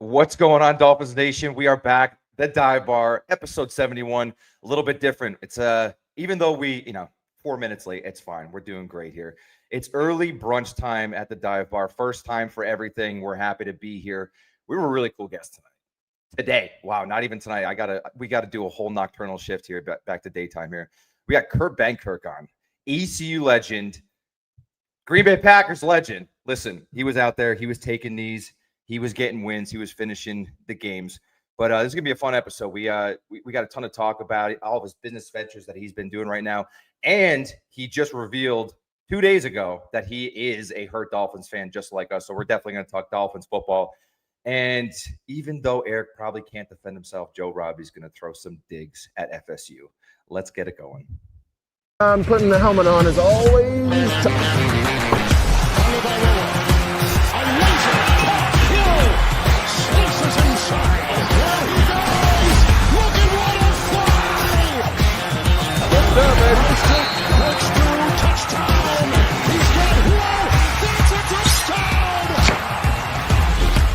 What's going on, Dolphins Nation? We are back. The Dive Bar, episode 71. A little bit different. It's even though we, 4 minutes late, it's fine. We're doing great here. It's early brunch time at the Dive Bar. First time for everything. We're happy to be here. We were a really cool guest tonight. Today. Wow, not even tonight. We gotta do a whole nocturnal shift here, back to daytime here. We got Kurt Benkert on. ECU legend, Green Bay Packers legend. Listen, he was out there, he was taking knees. He was getting wins. He was finishing the games. But this is going to be a fun episode. We got a ton of talk about it, all of his business ventures that he's been doing right now. And he just revealed 2 days ago that he is a hurt Dolphins fan just like us. So we're definitely going to talk Dolphins football. And even though Eric probably can't defend himself, Joe Robbie's going to throw some digs at FSU. Let's get it going. I'm putting the helmet on as always.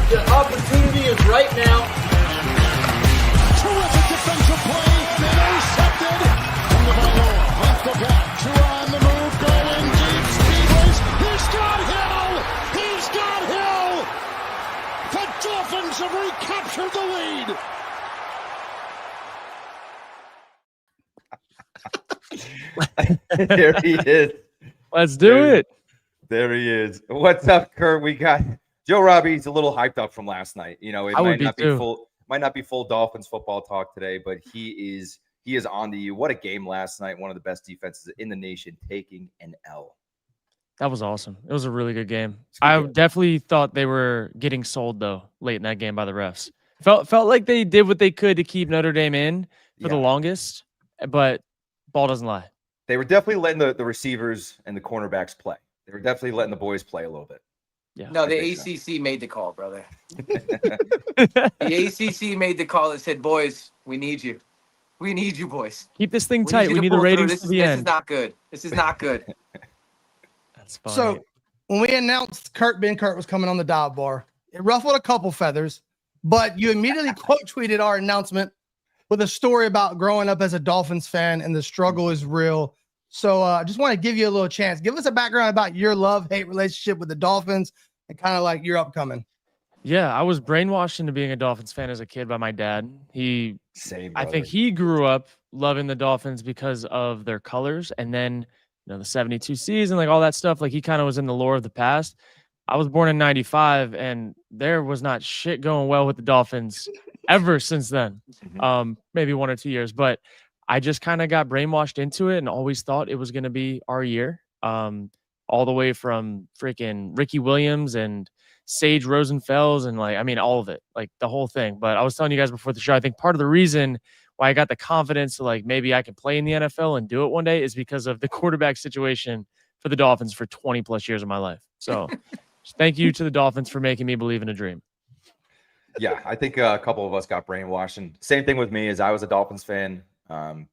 The opportunity is right now. Terrific defensive play. Intercepted. Off the back. Two on the move. Going deep. Speed race. He's got Hill. He's got Hill. The Dolphins have recaptured the lead. There he is. Let's do it. There he is. What's up, Kurt? We got Joe Robbie. He's a little hyped up from last night. It might not be full Dolphins football talk today, but he is on to you. What a game last night. One of the best defenses in the nation taking an L. That was awesome. It was a really good game. I definitely thought they were getting sold though late in that game by the refs. Felt like they did what they could to keep Notre Dame in for the longest, but ball doesn't lie. They were definitely letting the receivers and the cornerbacks play. They were definitely letting the boys play a little bit. Yeah. No, the ACC made the call, brother. The ACC made the call that said, boys, we need you. We need you, boys. Keep this thing tight. We need the ratings to the end. This is not good. This is not good. That's funny. So when we announced Kurt Benkert was coming on the Dive Bar, it ruffled a couple feathers, but you immediately quote tweeted our announcement with a story about growing up as a Dolphins fan and the struggle is real. So I just want to give you a little chance. Give us a background about your love-hate relationship with the Dolphins and kind of like your upcoming. Yeah, I was brainwashed into being a Dolphins fan as a kid by my dad. I think he grew up loving the Dolphins because of their colors, and then the 72 season, like all that stuff. Like he kind of was in the lore of the past. I was born in 95, and there was not shit going well with the Dolphins ever since then. Maybe 1 or 2 years, but I just kind of got brainwashed into it and always thought it was going to be our year. All the way from freaking Ricky Williams and Sage Rosenfels and all of it, like the whole thing. But I was telling you guys before the show, I think part of the reason why I got the confidence to maybe I can play in the NFL and do it one day is because of the quarterback situation for the Dolphins for 20 plus years of my life. So thank you to the Dolphins for making me believe in a dream. Yeah, I think a couple of us got brainwashed, and same thing with me. Is I was a Dolphins fan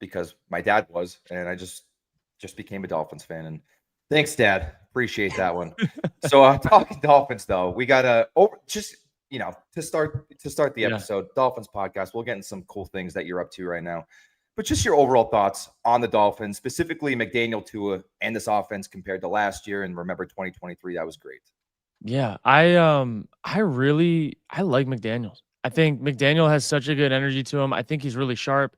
because my dad was, and I just became a Dolphins fan. And thanks, Dad. Appreciate that one. So talking Dolphins, though, we got to start the episode, Dolphins podcast. We'll get into some cool things that you're up to right now, but just your overall thoughts on the Dolphins, specifically McDaniel, Tua, and this offense compared to last year. And remember, 2023, that was great. Yeah, I like McDaniels. I think McDaniel has such a good energy to him. I think he's really sharp.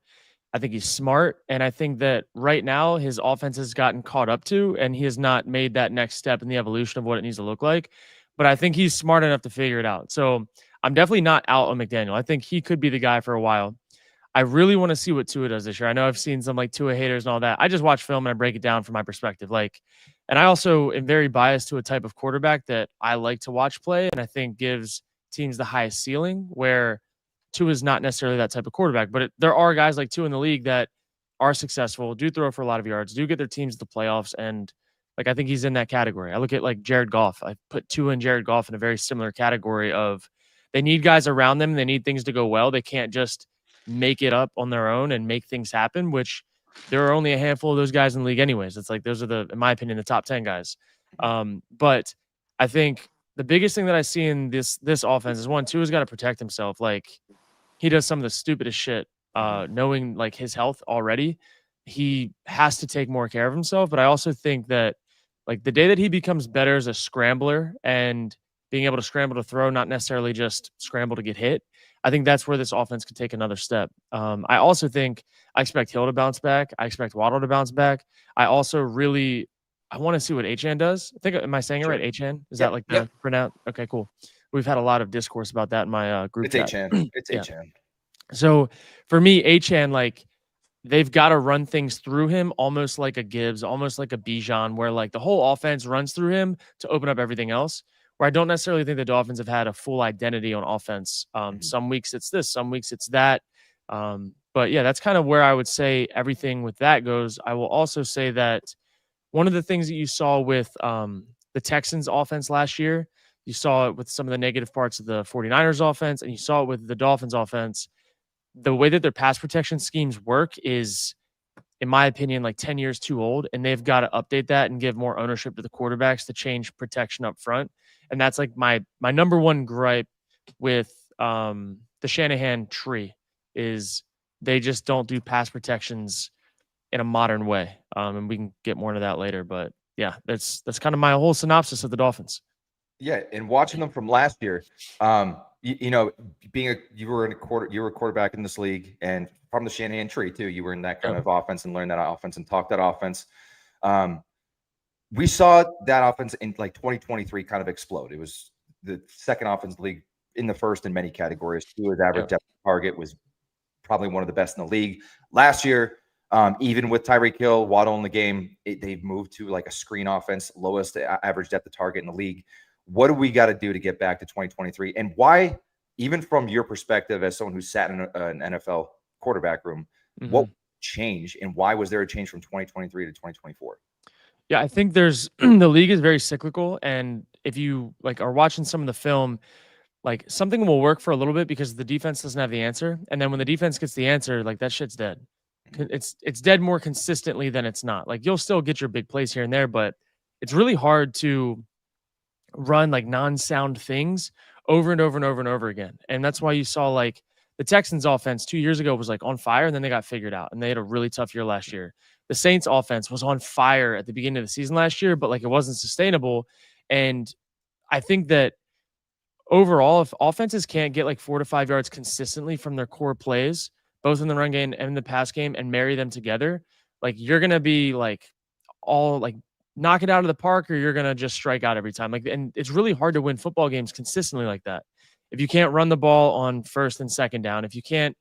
I think he's smart. And I think that right now his offense has gotten caught up to, and he has not made that next step in the evolution of what it needs to look like. But I think he's smart enough to figure it out. So I'm definitely not out on McDaniel. I think he could be the guy for a while. I really want to see what Tua does this year. I know I've seen some Tua haters and all that. I just watch film and I break it down from my perspective. And I also am very biased to a type of quarterback that I like to watch play, and I think gives teams the highest ceiling, where Tua is not necessarily that type of quarterback. But there are guys like Tua in the league that are successful, do throw for a lot of yards, do get their teams to the playoffs, and I think he's in that category. I look at Jared Goff. I put Tua and Jared Goff in a very similar category of they need guys around them. They need things to go well. They can't just make it up on their own and make things happen, which there are only a handful of those guys in the league anyways. It's those are in my opinion, the top 10 guys. But I think the biggest thing that I see in this offense is one, Tua's got to protect himself. Like he does some of the stupidest shit, knowing like his health already. He has to take more care of himself. But I also think that like the day that he becomes better as a scrambler and being able to scramble to throw, not necessarily just scramble to get hit, I think that's where this offense could take another step. I also think I expect Hill to bounce back. I expect Waddle to bounce back. I also really I want to see what Achan does. I think am I saying it right? Achan? Is that like the printout? Okay, cool. We've had a lot of discourse about that in my group chat. It's Achan. It's Yeah. Achan. So for me, Achan, like they've got to run things through him almost like a Gibbs, almost like a Bijan, where like the whole offense runs through him to open up everything else. Where I don't necessarily think the Dolphins have had a full identity on offense. Some weeks it's this, some weeks it's that. But yeah, that's kind of where I would say everything with that goes. I will also say that one of the things that you saw with the Texans offense last year, you saw it with some of the negative parts of the 49ers offense, and you saw it with the Dolphins offense. The way that their pass protection schemes work is, in my opinion, like 10 years too old, and they've got to update that and give more ownership to the quarterbacks to change protection up front. And that's like my number one gripe with the Shanahan tree is they just don't do pass protections in a modern way. And we can get more into that later. But yeah, that's kind of my whole synopsis of the Dolphins. Yeah, and watching them from last year, you know, you were a quarterback in this league, and from the Shanahan tree too. You were in that kind of offense and learned that offense and talked that offense. We saw that offense in like 2023 kind of explode. It was the second offense league in the first in many categories. Tua's average depth target was probably one of the best in the league. Last year, even with Tyreek Hill, Waddle in the game, they've moved to like a screen offense, lowest average depth of target in the league. What do we got to do to get back to 2023? And why, even from your perspective as someone who sat in an NFL quarterback room, what changed and why was there a change from 2023 to 2024? Yeah, I think there's the league is very cyclical, and if you like are watching some of the film, like something will work for a little bit because the defense doesn't have the answer, and then when the defense gets the answer, like that shit's dead. It's dead more consistently than it's not. Like you'll still get your big plays here and there, but it's really hard to run like non-sound things over and over and over and over again. And that's why you saw like the Texans offense 2 years ago was like on fire, and then they got figured out, and they had a really tough year last year. The Saints offense was on fire at the beginning of the season last year, but like it wasn't sustainable. And I think that overall, if offenses can't get like 4 to 5 yards consistently from their core plays, both in the run game and the pass game, and marry them together, like you're going to be like all like knock it out of the park, or you're going to just strike out every time. Like, and it's really hard to win football games consistently like that. If you can't run the ball on first and second down, if you can't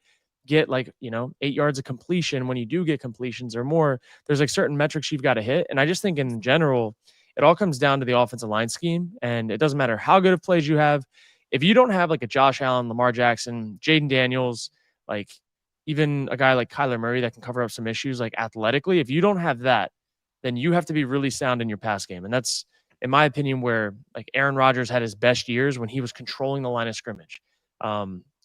get like, 8 yards of completion, when you do get completions or more, there's like certain metrics you've got to hit. And I just think in general, it all comes down to the offensive line scheme. And it doesn't matter how good of plays you have. If you don't have like a Josh Allen, Lamar Jackson, Jaden Daniels, like even a guy like Kyler Murray that can cover up some issues like athletically, if you don't have that, then you have to be really sound in your pass game. And that's, in my opinion, where like Aaron Rodgers had his best years when he was controlling the line of scrimmage.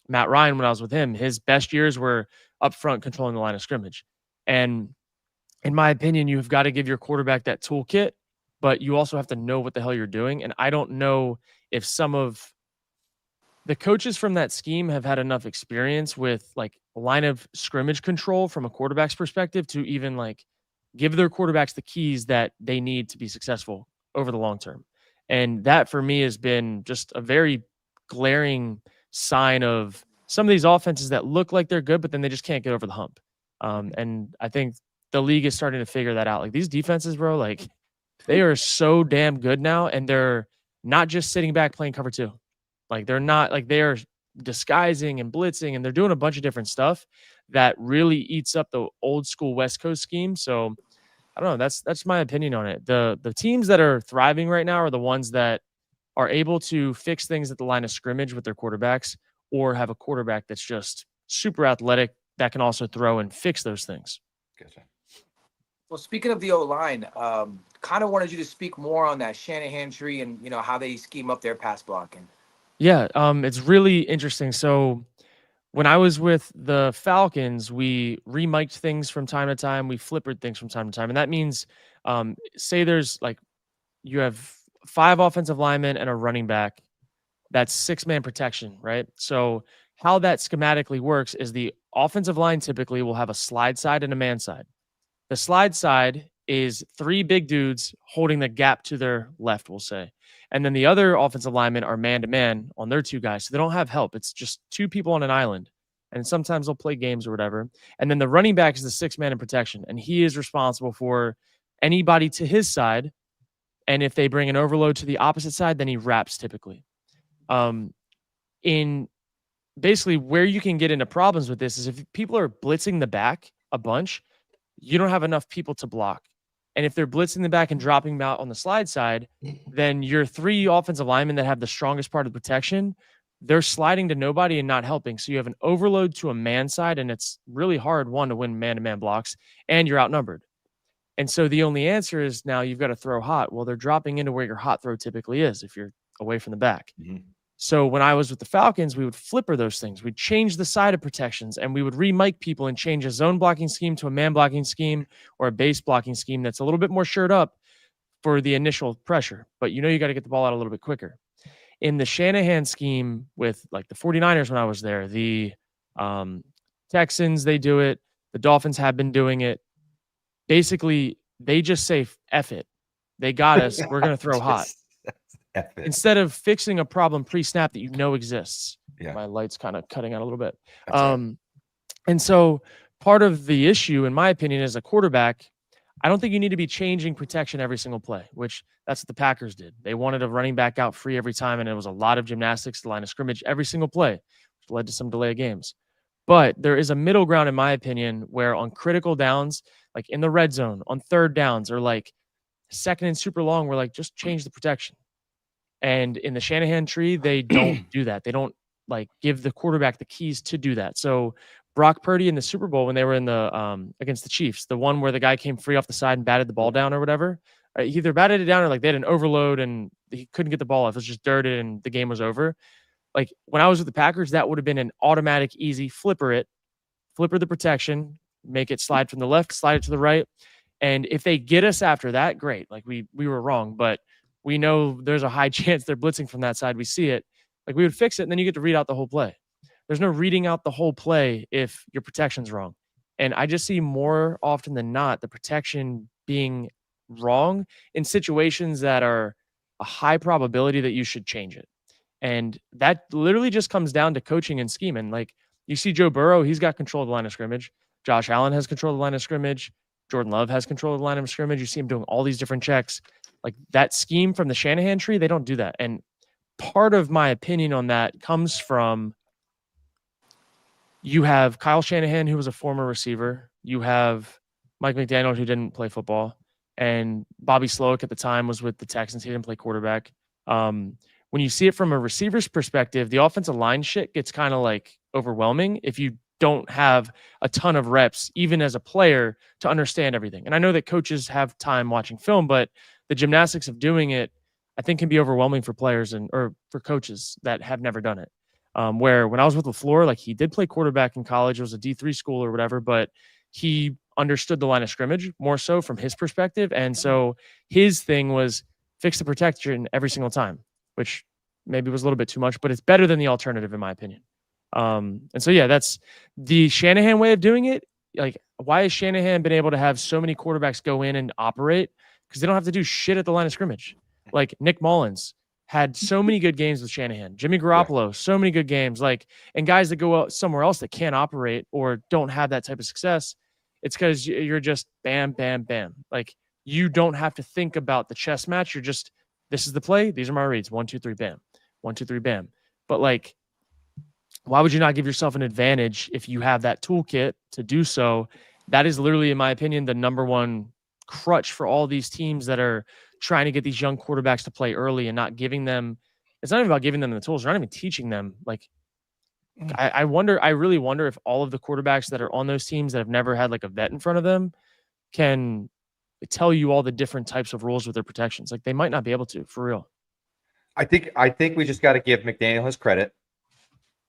Matt Ryan, when I was with him, his best years were up front controlling the line of scrimmage. And in my opinion, you've got to give your quarterback that toolkit, but you also have to know what the hell you're doing. And I don't know if some of the coaches from that scheme have had enough experience with like line of scrimmage control from a quarterback's perspective to even like give their quarterbacks the keys that they need to be successful over the long term. And that for me has been just a very glaring sign of some of these offenses that look like they're good, but then they just can't get over the hump. And I think the league is starting to figure that out. Like these defenses, bro, like they are so damn good now, and they're not just sitting back playing cover two. Like they're not like they're disguising and blitzing, and they're doing a bunch of different stuff that really eats up the old school West Coast scheme. So I don't know. That's my opinion on it. The teams that are thriving right now are the ones that are able to fix things at the line of scrimmage with their quarterbacks, or have a quarterback that's just super athletic that can also throw and fix those things. Gotcha. Well, speaking of the O-line, kind of wanted you to speak more on that Shanahan tree and, how they scheme up their pass blocking. Yeah, it's really interesting. So when I was with the Falcons, we remiked things from time to time. We flippered things from time to time. And that means, say there's like, you have 5 offensive linemen and a running back. That's 6-man protection, right? So how that schematically works is the offensive line typically will have a slide side and a man side. The slide side is 3 big dudes holding the gap to their left, we'll say. And then the other offensive linemen are man-to-man on their 2 guys. So they don't have help. It's just 2 people on an island. And sometimes they'll play games or whatever. And then the running back is the 6-man in protection. And he is responsible for anybody to his side. And if they bring an overload to the opposite side, then he wraps typically. In basically where you can get into problems with this is if people are blitzing the back a bunch, you don't have enough people to block. And if they're blitzing the back and dropping them out on the slide side, then your 3 offensive linemen that have the strongest part of the protection, they're sliding to nobody and not helping. So you have an overload to a man side, and it's really hard, one, to win man-to-man blocks, and you're outnumbered. And so the only answer is now you've got to throw hot. Well, they're dropping into where your hot throw typically is if you're away from the back. So when I was with the Falcons, we would flipper those things. We'd change the side of protections, and we would re-mic people and change a zone blocking scheme to a man blocking scheme or a base blocking scheme that's a little bit more shirred up for the initial pressure. But you got to get the ball out a little bit quicker. In the Shanahan scheme with like the 49ers when I was there, the Texans, they do it. The Dolphins have been doing it. Basically, they just say, F it. They got us. We're going to throw hot. Instead of fixing a problem pre-snap that exists. Yeah. My light's kind of cutting out a little bit. Right. And so part of the issue, in my opinion, as a quarterback, I don't think you need to be changing protection every single play, which that's what the Packers did. They wanted a running back out free every time, and it was a lot of gymnastics, the line of scrimmage, every single play, which led to some delay of games. But there is a middle ground, in my opinion, where on critical downs, like in the red zone, on 3rd downs, or like 2nd and super long, we're like, just change the protection. And in the Shanahan tree, they don't do that. They don't give the quarterback the keys to do that. So Brock Purdy in the Super Bowl, when they were in the against the Chiefs, the one where the guy came free off the side and batted the ball down or whatever, he either batted it down or they had an overload and he couldn't get the ball off. It was just dirted and the game was over. When I was with the Packers, that would have been an automatic, easy flipper the protection, make it slide from the left, slide it to the right. And if they get us after that, great. We were wrong, but we know there's a high chance they're blitzing from that side. We see it. We would fix it, and then you get to read out the whole play. There's no reading out the whole play if your protection's wrong. And I just see more often than not the protection being wrong in situations that are a high probability that you should change it. And that literally just comes down to coaching and scheming. You see Joe Burrow, he's got control of the line of scrimmage. Josh Allen has control of the line of scrimmage. Jordan Love has control of the line of scrimmage. You see him doing all these different checks. That scheme from the Shanahan tree, they don't do that. And part of my opinion on that comes from you have Kyle Shanahan, who was a former receiver. You have Mike McDaniel, who didn't play football. And Bobby Slowick at the time was with the Texans. He didn't play quarterback. When you see it from a receiver's perspective, the offensive line shit gets kind of overwhelming if you don't have a ton of reps, even as a player, to understand everything. And I know that coaches have time watching film, but the gymnastics of doing it, I think, can be overwhelming for players or for coaches that have never done it. Where when I was with LaFleur, he did play quarterback in college. It was a D3 school or whatever, but he understood the line of scrimmage more so from his perspective. And so his thing was fix the protection every single time, which maybe was a little bit too much, but it's better than the alternative, in my opinion. And so, yeah, that's the Shanahan way of doing it. Why has Shanahan been able to have so many quarterbacks go in and operate? Because they don't have to do shit at the line of scrimmage. Nick Mullins had so many good games with Shanahan. Jimmy Garoppolo, so many good games. And guys that go out somewhere else that can't operate or don't have that type of success, it's because you're just bam, bam, bam. You don't have to think about the chess match. You're just, this is the play. These are my reads. 1, 2, 3, bam. 1, 2, 3, bam. But why would you not give yourself an advantage if you have that toolkit to do so? That is literally, in my opinion, the number one crutch for all these teams that are trying to get these young quarterbacks to play early and not giving them. It's not even about giving them the tools. They're not even teaching them. I really wonder if all of the quarterbacks that are on those teams that have never had a vet in front of them can tell you all the different types of rules with their protections. They might not be able to, for real. I think we just got to give McDaniel his credit.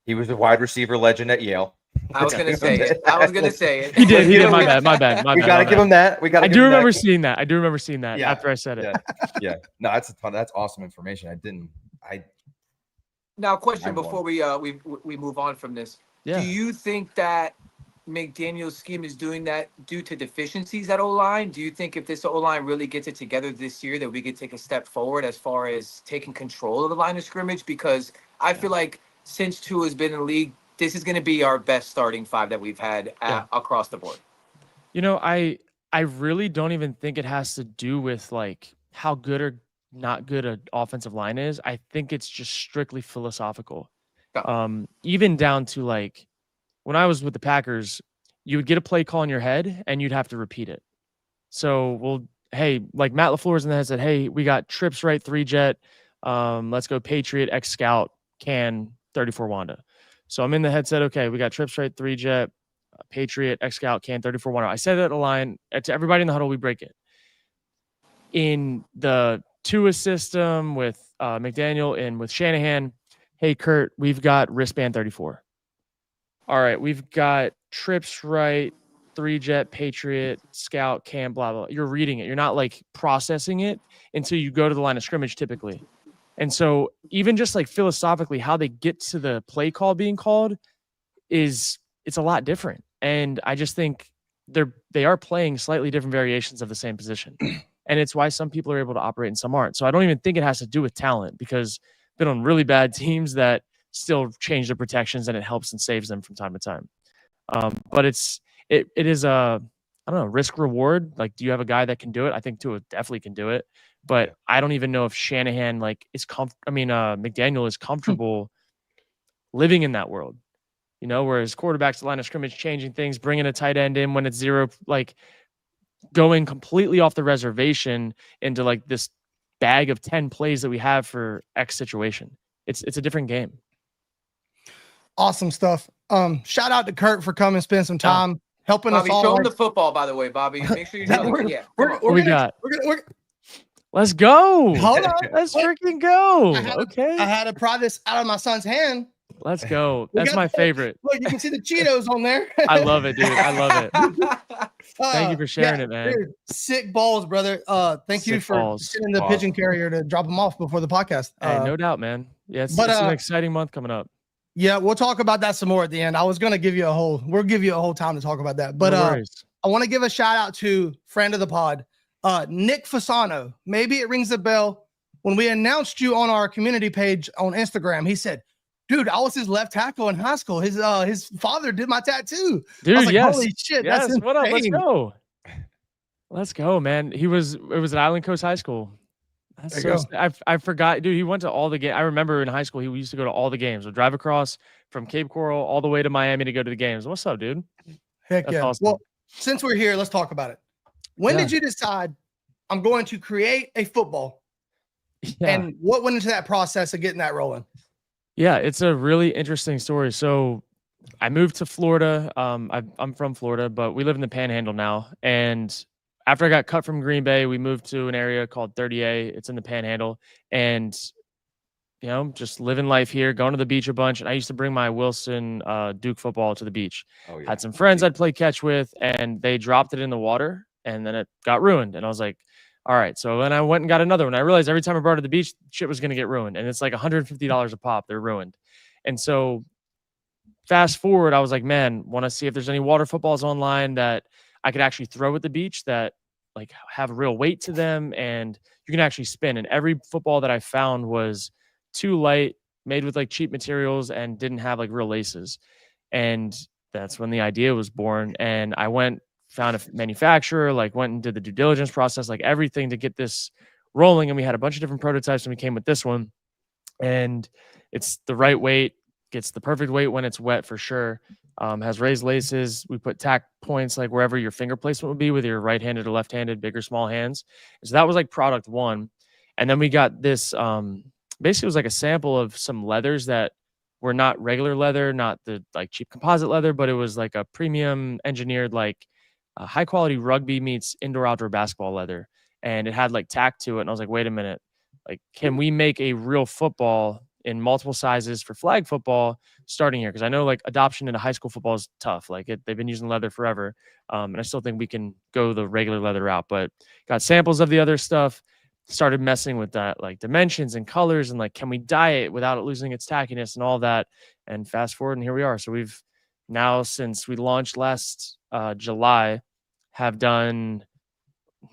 He was a wide receiver legend at Yale. I was gonna say it. I was gonna say it. He did. He Give did. him- My bad. My bad. My We bad. gotta my give bad. him that. We gotta. I give do him that. remember seeing that. I do remember seeing that Yeah. after I said it. Yeah. No, that's a ton. That's awesome information. Now, question I'm before we move on from this. Yeah. Do you think that McDaniel's scheme is doing that due to deficiencies at O-line? Do you think if this O-line really gets it together this year that we could take a step forward as far as taking control of the line of scrimmage? Because I feel like since Tua has been in the league, this is going to be our best starting five that we've had across the board. You know, I really don't even think it has to do with like how good or not good an offensive line is. I think it's just strictly philosophical. Even down to like when I was with the Packers, you would get a play call in your head and you'd have to repeat it. So, well, hey, like Matt LaFleur's in the head said, hey, we got trips right 3-jet. Let's go Patriot, X Scout, can 34 Wanda. So I'm in the headset. Okay, we got trips right 3-jet, Patriot, X Scout, can 34 Wanda. I said it at a line to everybody in the huddle. We break it. In the Tua system with McDaniel and with Shanahan, hey, Kurt, we've got wristband 34. All right, we've got trips right, 3-jet, Patriot, Scout, cam, blah, blah. You're reading it. You're not like processing it until you go to the line of scrimmage typically. And so even just like philosophically, how they get to the play call being called it's a lot different. And I just think they are playing slightly different variations of the same position. And it's why some people are able to operate and some aren't. So I don't even think it has to do with talent because I've been on really bad teams that still change their protections and it helps and saves them from time to time. But it is I don't know, risk reward. Like, do you have a guy that can do it? I think Tua definitely can do it. But I don't even know if Shanahan McDaniel is comfortable living in that world. You know, whereas quarterbacks, line of scrimmage, changing things, bringing a tight end in when it's zero, like going completely off the reservation into like this bag of 10 plays that we have for X situation. It's a different game. Awesome stuff. Shout out to Kurt for coming, spend some time helping Bobby, us all. show him the football, by the way, Bobby. Make sure you show him. Yeah. Let's go. Hold on. Let's freaking go. I had to pry this out of my son's hand. Let's go. That's my favorite. Look, you can see the Cheetos on there. I love it, dude. I love it. Thank you for sharing it, man. Dude, sick balls, brother. Thank you for sending the pigeon carrier to drop them off before the podcast. Hey, no doubt, man. Yeah, it's an exciting month coming up. Yeah, we'll talk about that some more at the end. I was gonna give you a whole time to talk about that. But I want to give a shout out to friend of the pod, Nick Fasano. Maybe it rings a bell. When we announced you on our community page on Instagram, he said, dude, I was his left tackle in high school. His father did my tattoo. Dude, I was like, yes. Holy shit, yes. that's What up? Let's go. Let's go, man. It was at Island Coast High School. That's so I forgot, dude. He went to all the games. I remember in high school, he used to go to all the games. We'd drive across from Cape Coral all the way to Miami to go to the games. What's up, dude? Heck That's yeah. awesome. Well, since we're here, let's talk about it. When did you decide I'm going to create a football? Yeah. And what went into that process of getting that rolling? Yeah, it's a really interesting story. So I moved to Florida. I'm from Florida, but we live in the Panhandle now. And after I got cut from Green Bay, we moved to an area called 30A. It's in the Panhandle. And, you know, just living life here, going to the beach a bunch. And I used to bring my Wilson Duke football to the beach. Oh, yeah. Had some friends I'd play catch with, and they dropped it in the water, and then it got ruined. And I was like, all right. So then I went and got another one. I realized every time I brought it to the beach, shit was going to get ruined. And it's like $150 a pop. They're ruined. And so fast forward, I was like, man, want to see if there's any water footballs online that I could actually throw at the beach that like have a real weight to them and you can actually spin. And every football that I found was too light, made with like cheap materials and didn't have like real laces. And that's when the idea was born. And I found a manufacturer, like went and did the due diligence process, like everything to get this rolling. And we had a bunch of different prototypes and we came with this one. And it's the right weight, gets the perfect weight when it's wet for sure. Has raised laces. We put tack points like wherever your finger placement would be with your right-handed or left-handed, big or small hands. So that was like product one. And then we got this, basically it was like a sample of some leathers that were not regular leather, not the like cheap composite leather, but it was like a premium engineered, like high quality rugby meets indoor outdoor basketball leather. And it had like tack to it. And I was like, wait a minute, like, can we make a real football in multiple sizes for flag football starting here. Cause I know like adoption into high school football is tough. Like they've been using leather forever. And I still think we can go the regular leather route, but got samples of the other stuff, started messing with that, like dimensions and colors and like, can we dye it without it losing its tackiness and all that? And fast forward and here we are. So we've now, since we launched last July, have done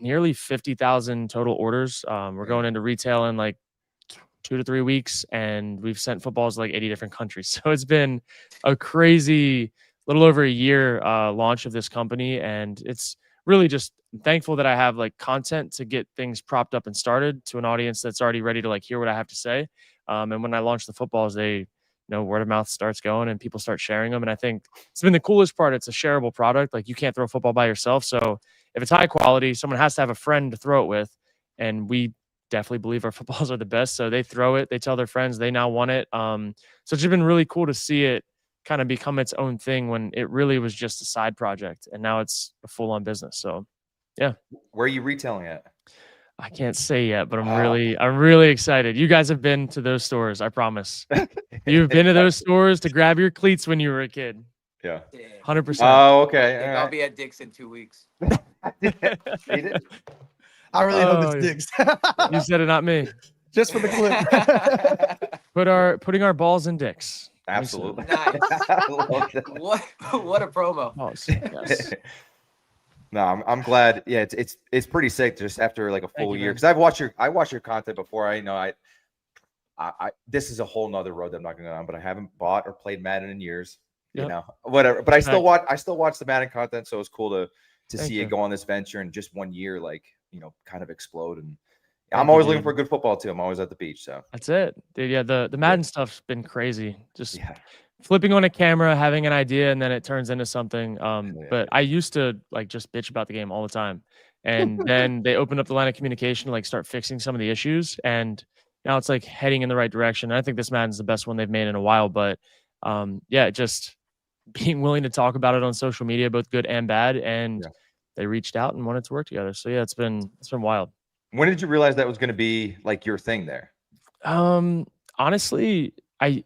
nearly 50,000 total orders. We're going into retail in like 2 to 3 weeks, and we've sent footballs to like 80 different countries. So it's been a crazy little over a year launch of this company. And it's really just thankful that I have like content to get things propped up and started to an audience that's already ready to like hear what I have to say. And when I launch the footballs, word of mouth starts going and people start sharing them. And I think it's been the coolest part. It's a shareable product. Like you can't throw a football by yourself. So if it's high quality, someone has to have a friend to throw it with. And we definitely believe our footballs are the best. So they throw it, they tell their friends, they now want it. So it's just been really cool to see it kind of become its own thing when it really was just a side project. And now it's a full on business. So yeah. Where are you retailing at? I can't say yet, but I'm really excited. You guys have been to those stores, I promise. You've been to those stores to grab your cleats when you were a kid. Yeah. 100%. Oh, okay. I'll be at Dick's in 2 weeks. I really hope it's Diggs. You said it, not me. Just for the clip. Putting our balls in dicks. Absolutely. Nice. What a promo. Balls. Yes. No, I'm glad. Yeah, it's pretty sick just after like a full year, because I watched your content before. I know I this is a whole nother road that I'm not going to go down, but I haven't bought or played Madden in years. Yep. You know, whatever. But I still watch the Madden content, so it's cool to see it go on this venture in just 1 year, like, kind of explode. And I'm always looking for good football too. I'm always at the beach, so that's it, dude. Yeah, the Madden stuff's been crazy. Just flipping on a camera, having an idea, and then it turns into something. But I used to like just bitch about the game all the time, and then they opened up the line of communication to like start fixing some of the issues, and now it's like heading in the right direction. And I think this Madden's the best one they've made in a while. But just being willing to talk about it on social media, both good and bad, and they reached out and wanted to work together. So yeah, it's been wild. When did you realize that was going to be like your thing there? Honestly, I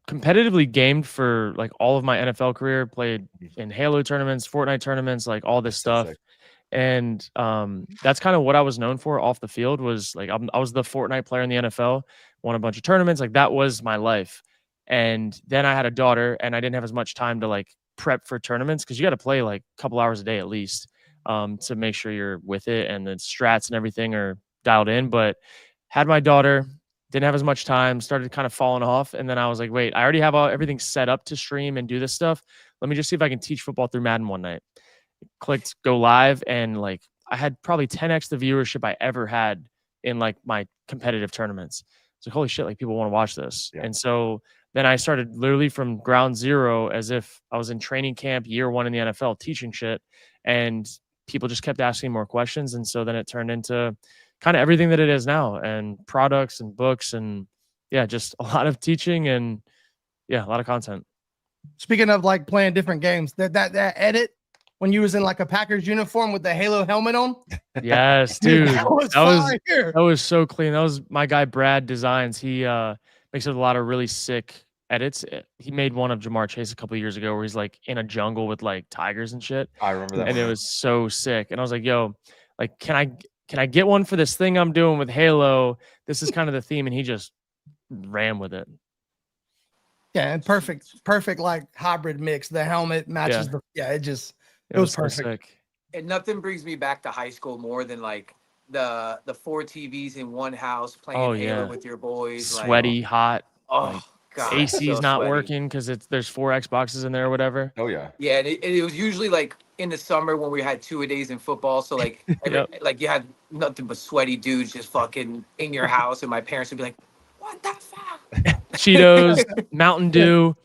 competitively gamed for like all of my NFL career, played in Halo tournaments, Fortnite tournaments, like all this stuff. And that's kind of what I was known for off the field, was like I was the Fortnite player in the NFL, won a bunch of tournaments. Like that was my life. And then I had a daughter, and I didn't have as much time to like prep for tournaments, because you got to play like a couple hours a day at least to make sure you're with it and the strats and everything are dialed in. But had my daughter, didn't have as much time, started kind of falling off. And then I was like, wait, I already have everything set up to stream and do this stuff. Let me just see if I can teach football through Madden one night. Clicked go live, and like I had probably 10x the viewership I ever had in like my competitive tournaments. It's like, holy shit, like people want to watch this. And so then I started literally from ground zero, as if I was in training camp year one in the NFL teaching shit, and people just kept asking more questions. And so then it turned into kind of everything that it is now, and products and books, and just a lot of teaching, and a lot of content. Speaking of like playing different games, that edit when you was in like a Packers uniform with the Halo helmet on. Yes, dude. that was so clean. That was my guy Brad Designs. He makes a lot of really sick edits. He made one of Jamar Chase a couple of years ago where he's like in a jungle with like tigers and shit. I remember that. And it was so sick. And I was like, yo, like, can I get one for this thing I'm doing with Halo? This is kind of the theme. And he just ran with it. Yeah, and perfect like hybrid mix. The helmet matches it was perfect. So sick. And nothing brings me back to high school more than like the 4 TVs in one house playing Halo with your boys. Sweaty, hot. Oh, like, God. AC's not working because there's 4 Xboxes in there or whatever. Oh, yeah. Yeah, and it was usually like in the summer when we had 2-a-days in football. So like, like you had nothing but sweaty dudes just fucking in your house. And my parents would be like, what the fuck? Cheetos, Mountain Dew.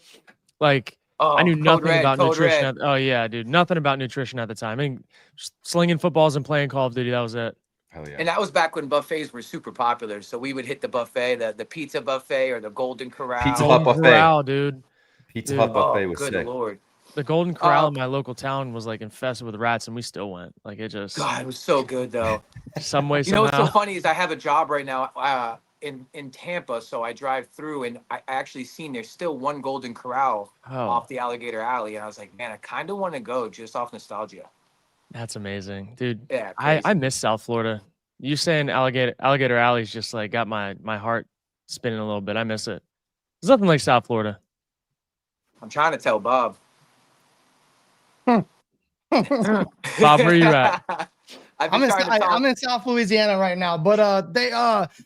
Like, I knew nothing about nutrition. Oh, yeah, dude. Nothing about nutrition at the time. I mean, just slinging footballs and playing Call of Duty. That was it. Hell yeah. And that was back when buffets were super popular. So we would hit the buffet, the pizza buffet or the Golden Corral. Pizza Hut buffet. Corral, dude. Pizza Hut buffet was good sick. Lord. The Golden Corral in my local town was like infested with rats, and we still went. Like it just. God, it was so good though. Some way, You know what's so funny is I have a job right now in Tampa, so I drive through and I actually seen there's still one Golden Corral Oh, off the Alligator Alley, and I was like, man, I kind of want to go just off nostalgia. that's amazing, dude. Yeah, I crazy. miss South Florida. You saying Alligator Alley's just like got my heart spinning a little bit. I miss it. There's nothing like South Florida. I'm trying to tell Bob. Bob, where you at? I've been trying to tell I'm in South Louisiana right now, but they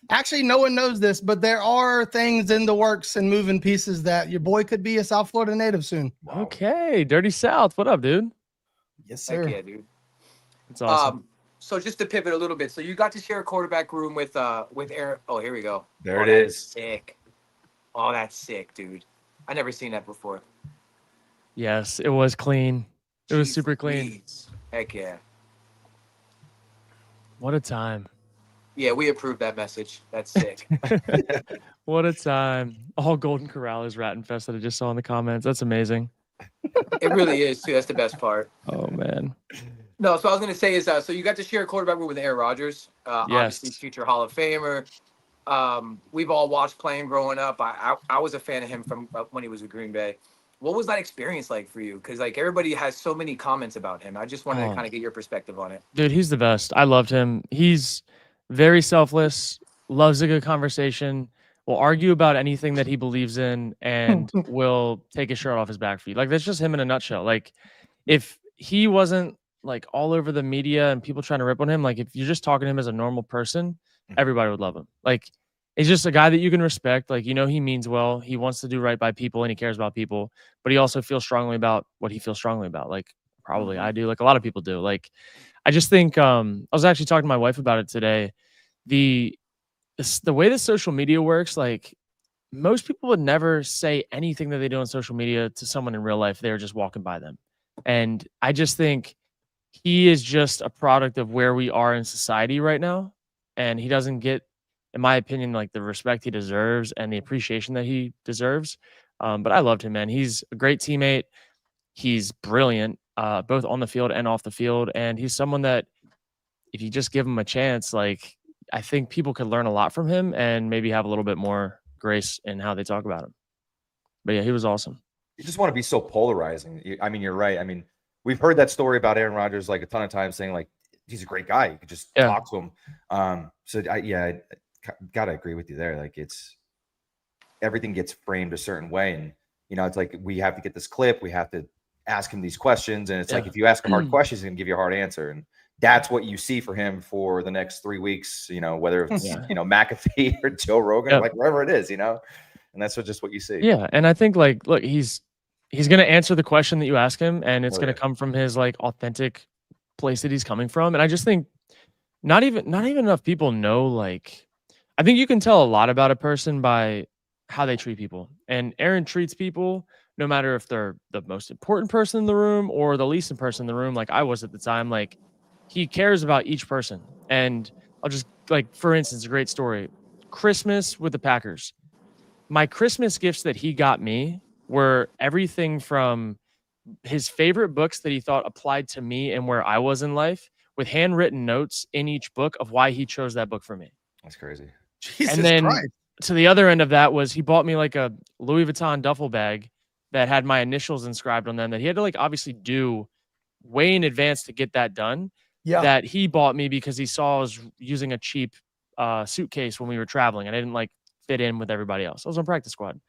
actually no one knows this, but there are things in the works and moving pieces that your boy could be a South Florida native soon. Okay, Dirty South. What up, dude? Yes, Heck sir. yeah, dude. It's awesome. So just to pivot a little bit, so you got to share a quarterback room with Aaron. Oh, here we go. There Oh, it that's is. Sick. Oh, that's sick, dude. I never seen that before. Yes, it was clean. It was Jeez super clean. Louise. Heck yeah. What a time. Yeah, we approve that message. That's sick. What a time. All Golden Corral is rat infested. I just saw in the comments. That's amazing. It really is too. That's the best part. Oh man. No, so I was gonna say is so you got to share a quarterback room with Aaron Rodgers, obviously Yes. future Hall of Famer. We've all watched playing growing up. I was a fan of him from when he was with Green Bay. What was that experience like for you? Because like everybody has so many comments about him. I just wanted to Oh. kind of get your perspective on it. Dude, he's the best. I loved him. He's very selfless, loves a good conversation, will argue about anything that he believes in, and will take his shirt off his back for you. Like, that's just him in a nutshell. Like, if he wasn't like all over the media and people trying to rip on him, like if you're just talking to him as a normal person, everybody would love him. Like, he's just a guy that you can respect. Like, you know, he means well. He wants to do right by people and he cares about people, but he also feels strongly about what he feels strongly about. Like, probably I do, like a lot of people do. Like, I just think I was actually talking to my wife about it today. The way that social media works, like most people would never say anything that they do on social media to someone in real life. They're just walking by them. And I just think he is just a product of where we are in society right now. And he doesn't get, in my opinion, like the respect he deserves and the appreciation that he deserves. But I loved him, man. He's a great teammate. He's brilliant, both on the field and off the field. And he's someone that if you just give him a chance, like I think people could learn a lot from him and maybe have a little bit more grace in how they talk about him. But yeah, he was awesome. You just want to be so polarizing. I mean, you're right. I mean, we've heard that story about Aaron Rodgers like a ton of times, saying like he's a great guy. You could just talk to him. I gotta agree with you there. Like it's everything gets framed a certain way, and you know, it's like we have to get this clip. We have to ask him these questions, and it's like if you ask him hard questions, he's gonna give you a hard answer, and that's what you see for him for the next 3 weeks. You know, whether it's you know McAfee or Joe Rogan, like wherever it is, you know, and that's just what you see. Yeah, and I think like look, he's gonna answer the question that you ask him, and it's gonna come from his like authentic place that he's coming from. And I just think not even enough people know. Like, I think you can tell a lot about a person by how they treat people. And Aaron treats people, no matter if they're the most important person in the room or the least important person in the room, like I was at the time. Like, he cares about each person. And I'll just like, for instance, a great story. Christmas with the Packers. My Christmas gifts that he got me were everything from his favorite books that he thought applied to me and where I was in life, with handwritten notes in each book of why he chose that book for me. That's crazy. Jesus and then Christ. To the other end of that was he bought me like a Louis Vuitton duffel bag that had my initials inscribed on them that he had to like obviously do way in advance to get that done. Yeah. That he bought me because he saw I was using a cheap suitcase when we were traveling and I didn't like fit in with everybody else. I was on practice squad.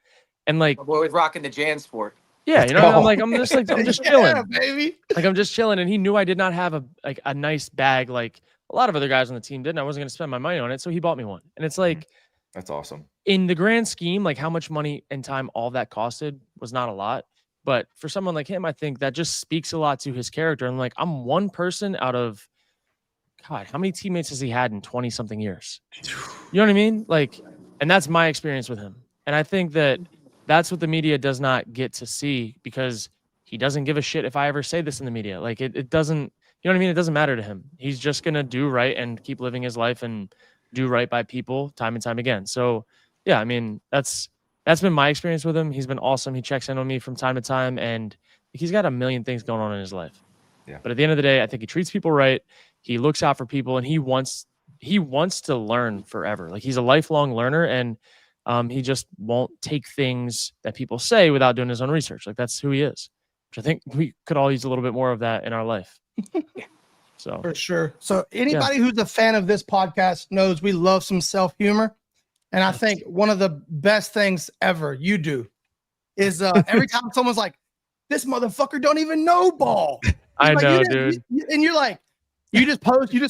And like, My boy was rocking the Jan Sport. yeah, you know, I'm just chilling. Yeah, baby. Like I'm just chilling, and he knew I did not have a nice bag like a lot of other guys on the team did, and I wasn't going to spend my money on it, so he bought me one. And it's like, that's awesome. In the grand scheme, like how much money and time all that costed was not a lot, but for someone like him, I think that just speaks a lot to his character. And like, I'm one person out of, God, how many teammates has he had in 20 something years? You know what I mean? Like, and that's my experience with him. And I think that that's what the media does not get to see, because he doesn't give a shit if I ever say this in the media. Like it doesn't, you know what I mean? It doesn't matter to him. He's just going to do right and keep living his life and do right by people time and time again. So yeah, I mean, that's been my experience with him. He's been awesome. He checks in on me from time to time, and he's got a million things going on in his life. Yeah. But at the end of the day, I think he treats people right. He looks out for people, and he wants he wants to learn forever. Like he's a lifelong learner, and he just won't take things that people say without doing his own research. Like that's who he is, which I think we could all use a little bit more of that in our life. So For sure. So anybody who's a fan of this podcast knows we love some self-humor. And I think one of the best things ever you do is every time someone's like, this motherfucker don't even know ball. I Like, know, dude. and you're like, you just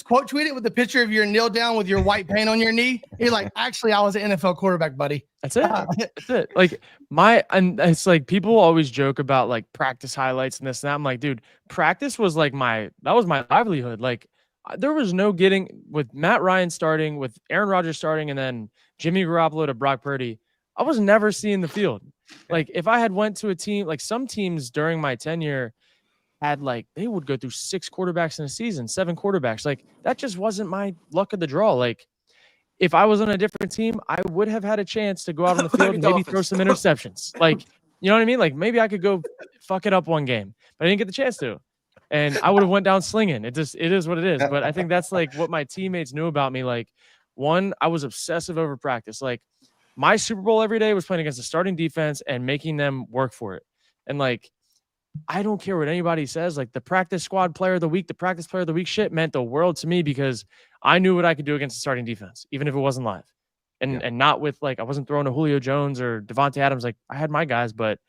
quote tweet it with a picture of your kneel down with your white paint on your knee. You're like, actually, I was an NFL quarterback, buddy. That's it. That's it. Like and it's like people always joke about like practice highlights and this and that. I'm like, dude, practice was like that was my livelihood. Like there was no getting with Matt Ryan starting, with Aaron Rodgers starting, and then Jimmy Garoppolo to Brock Purdy. I was never seeing the field. Like if I had went to a team, like some teams during my tenure had like they would go through 6 quarterbacks in a season, 7 quarterbacks. Like that just wasn't my luck of the draw. Like if I was on a different team, I would have had a chance to go out on the field and maybe throw some interceptions. Like, you know what I mean? Like maybe I could go fuck it up one game, but I didn't get the chance to. And I would have went down slinging. It is what it is. But I think that's like what my teammates knew about me. Like one, I was obsessive over practice. Like my Super Bowl every day was playing against the starting defense and making them work for it. And like, I don't care what anybody says. Like the practice squad player of the week, the practice player of the week shit meant the world to me because I knew what I could do against the starting defense, even if it wasn't live. And not with like, I wasn't throwing a Julio Jones or Devontae Adams. Like I had my guys, but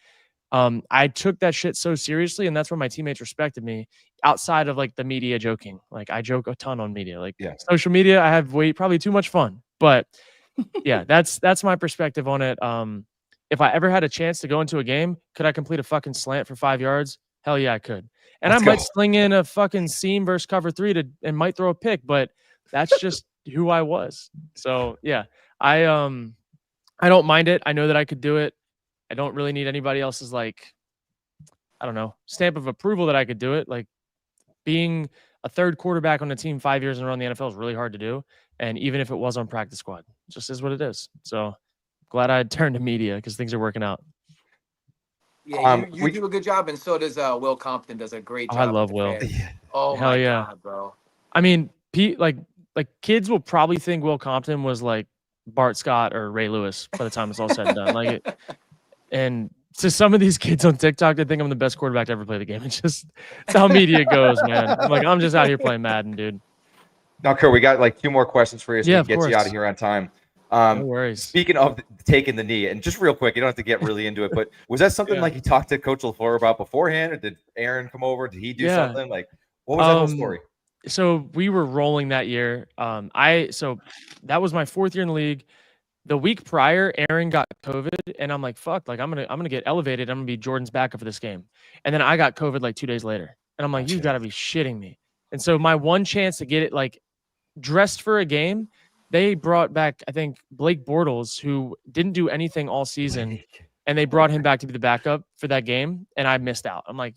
I took that shit so seriously. And that's where my teammates respected me outside of like the media joking. Like I joke a ton on media, like social media. I have probably too much fun, but yeah, that's my perspective on it. If I ever had a chance to go into a game, could I complete a fucking slant for 5 yards? Hell yeah, I could. And I might sling in a fucking seam versus cover 3 and might throw a pick, but that's just who I was. So yeah, I don't mind it. I know that I could do it. I don't really need anybody else's like, I don't know, stamp of approval that I could do it. Like being a third quarterback on a team 5 years in a row in the NFL is really hard to do. And even if it was on practice squad, it just is what it is. So glad I turned to media because things are working out. Yeah, you do a good job, and so does Will Compton. Does a great job. I love Will. Oh hell my yeah, God, bro. I mean, like kids will probably think Will Compton was like Bart Scott or Ray Lewis by the time it's all said and done. Like it, and to some of these kids on TikTok, they think I'm the best quarterback to ever play the game. It's how media goes, man. I'm like, I'm just out here playing Madden, dude. Now, Kurt, we got like 2 more questions for you so we can get you out of here on time. No worries. Speaking of taking the knee, and just real quick, you don't have to get really into it, but was that something like you talked to Coach LaFleur about beforehand, or did Aaron come over? Did he do something? Like, what was that whole story? So we were rolling that year. So that was my 4th year in the league. The week prior, Aaron got COVID, and I'm like, fuck, like I'm gonna get elevated. I'm gonna be Jordan's backup for this game. And then I got COVID like 2 days later, and I'm like, you've got to be shitting me. And so my one chance to get it like dressed for a game, they brought back, I think, Blake Bortles, who didn't do anything all season, and they brought him back to be the backup for that game, and I missed out. I'm like,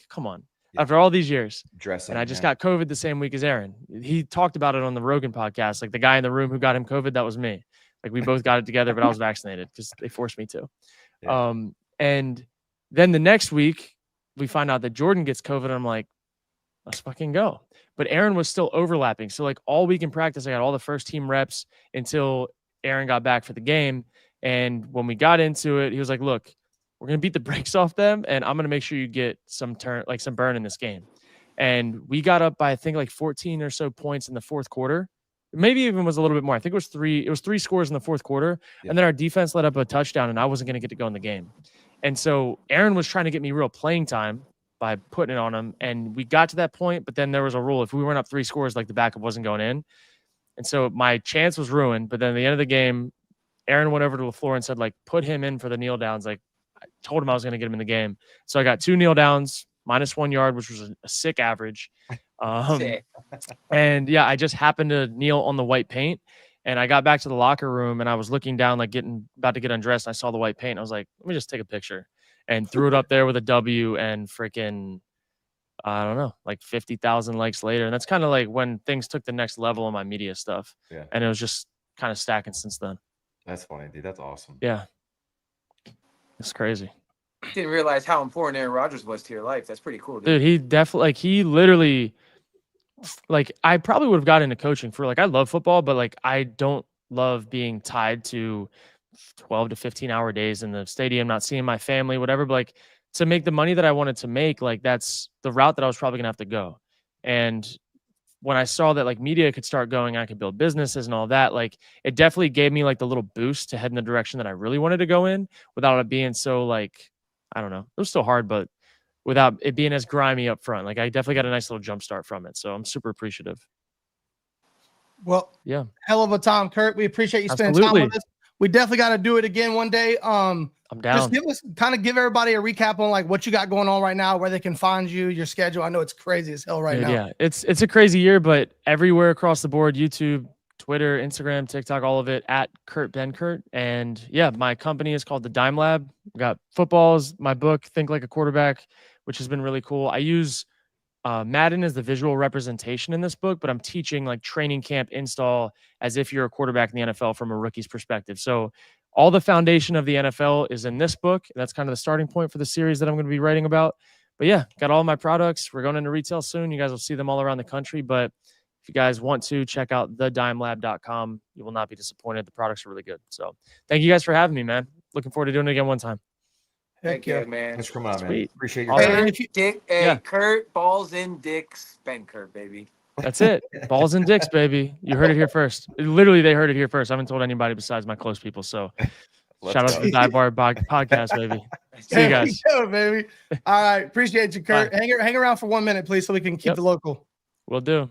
come on. After all these years. And I just got COVID the same week as Aaron. He talked about it on the Rogan podcast. Like the guy in the room who got him COVID, that was me. Like we both got it together, but I was vaccinated because they forced me to. Yeah. And then the next week, we find out that Jordan gets COVID, and I'm like, let's fucking go. But Aaron was still overlapping. So like all week in practice, I got all the first team reps until Aaron got back for the game. And when we got into it, he was like, look, we're going to beat the brakes off them, and I'm going to make sure you get some burn in this game. And we got up by, I think, like 14 or so points in the 4th quarter. Maybe even was a little bit more. I think it was 3 scores in the 4th quarter. Yeah. And then our defense let up a touchdown, and I wasn't going to get to go in the game. And so Aaron was trying to get me real playing time by putting it on him. And we got to that point, but then there was a rule. If we weren't up 3 scores, like the backup wasn't going in. And so my chance was ruined. But then at the end of the game, Aaron went over to LaFleur and said, like, put him in for the kneel downs. Like, I told him I was going to get him in the game. So I got 2 kneel downs, -1 yard, which was a sick average. And yeah, I just happened to kneel on the white paint, and I got back to the locker room, and I was looking down, like about to get undressed. And I saw the white paint. I was like, let me just take a picture, and threw it up there with a W, and freaking, I don't know, like 50,000 likes later. And that's kind of like when things took the next level on my media stuff. Yeah. And it was just kind of stacking since then. That's funny, dude. That's awesome. Yeah. It's crazy. Didn't realize how important Aaron Rodgers was to your life. That's pretty cool, dude. He definitely, like, he literally like I probably would have got into coaching for like I love football, but like I don't love being tied to 12 to 15 hour days in the stadium, not seeing my family, whatever. But like to make the money that I wanted to make, like that's the route that I was probably gonna have to go. And when I saw that like media could start going, I could build businesses and all that, like it definitely gave me like the little boost to head in the direction that I really wanted to go in without it being so like, I don't know, it was still hard, but without it being as grimy up front. Like I definitely got a nice little jump start from it. So I'm super appreciative. Well, Yeah. hell of a time, Kurt. We appreciate you spending time with us. We definitely got to do it again one day. I'm down. Just give everybody a recap on like what you got going on right now, where they can find you, your schedule. I know it's crazy as hell right now. Yeah, it's a crazy year, but everywhere across the board, YouTube, Twitter, Instagram, TikTok, all of it at Kurt Benkert. And yeah, my company is called the Dime Lab. We got footballs, my book, Think Like a Quarterback, which has been really cool. I use Madden as the visual representation in this book, but I'm teaching like training camp install as if you're a quarterback in the NFL from a rookie's perspective. So all the foundation of the NFL is in this book. That's kind of the starting point for the series that I'm going to be writing about. But yeah, got all my products. We're going into retail soon. You guys will see them all around the country. But if you guys want to check out thedimelab.com, you will not be disappointed. The products are really good. So thank you guys for having me, man. Looking forward to doing it again one time. Heck yeah, man. Thanks for coming on, man. Sweet. Appreciate your Awesome. time. Kurt, balls in dicks, Benkert, baby. That's it. Balls and dicks, baby. You heard it here first. Literally, they heard it here first. I haven't told anybody besides my close people. So shout out to the Dive Bar podcast, baby. See you guys. Go, baby. All right. Appreciate you, Kurt. Hang around for 1 minute, please, so we can keep the local. Will do.